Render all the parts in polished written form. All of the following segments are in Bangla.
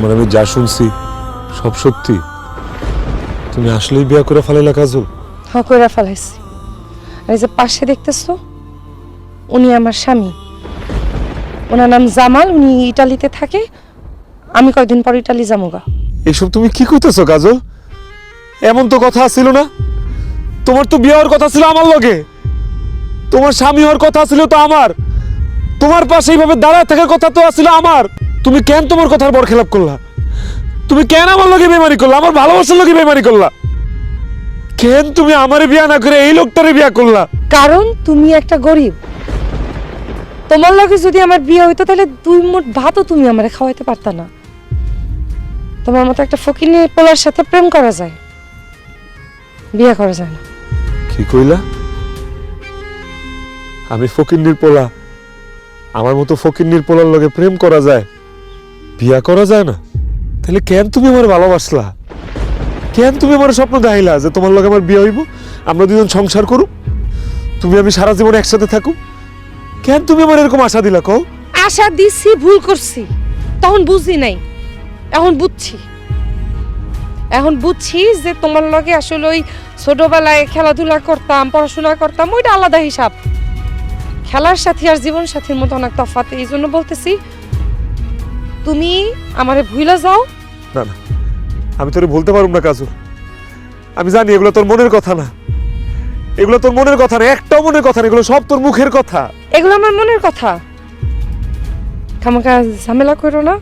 মানে আমি যা শুনছি সব সত্যি? তুমি আসলেই বিয়া করে ফেলাইলা কাজল? হ্যাঁ, কইরা ফেলাইছি। আর এই যে পাশে দেখতেছো, উনি আমার স্বামী। ওনার নাম জামাল, উনি ইটালিতে থাকে। আমি কয়েকদিন পর ইটালি যামুগা। এইসব তুমি কি কইতেছো কাজল? এমন তো কথা ছিল না। তোমার তো বিয়ে হওয়ার কথা ছিল আমার লগে, তোমার স্বামী হওয়ার কথা ছিল তো আমার, তোমার পাশে এইভাবে দাঁড়ায় থাকার কথা তো ছিল আমার। তুমি কেন তোমার কথার বরখেলাপ করলা? তুমি কেন আমার লগে বেমানি করলা? আমার ভালোবাসার লগে বেমানি করলা কেন? তুমি আমারে বিয়া না করে এই লোকটারে বিয়া করলা। কারণ তুমি একটা গরিব। তোমার লগে যদি আমার বিয়ে হইতো তাহলে 2 মুঠ ভাতও তুমি আমারে খাওয়াইতে পারতা না। তোমার মতো একটা ফকিনি পোলার সাথে প্রেম করা যায়, বিয়ে করা যায় না। কি কইলা? আমি ফকিন্নির পোলা, আমার মতো ফকিন্নির পোলার লগে প্রেম করা যায়, বিয়া করা যায় না? তাহলে কেন তুমি আমার ভালোবাসলা? কেন তুমি আমার স্বপ্ন দেখাইলা যে তোমার লগে আমার বিয়ে হইব, আমরা দুজন সংসার করু, তুমি আমি সারা জীবন একসাথে থাকু? কেন তুমি আমার এরকম আশা দিলা কও? আশা দিছি, ভুল করছি, তখন বুঝি নাই, এখন বুঝছি। এখন বুঝছি যে তোমার লগে আসলে ওই ছোটবেলায় খেলাধুলা করতাম, পড়াশোনা করতাম, ওইটা আলাদা হিসাব। খেলার সাথী আর জীবন সাথীর মতো অনেক তফাৎ। এই জন্য বলতেছি, তুমি আমারে ভুইলা যাও। না না, আমি তোরে বলতে পারব না কাজল। আমি জানি এগুলো তোর মনের কথা না, এগুলো তোর মনের কথা না, একটাও মনের কথা না, এগুলো সব তোর মুখের কথা। এগুলো আমার মনের কথা। খামাখা ঝামেলা করো না,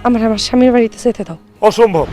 আমার স্বামীর বাড়িতে যেতে দাও। অসম্ভব।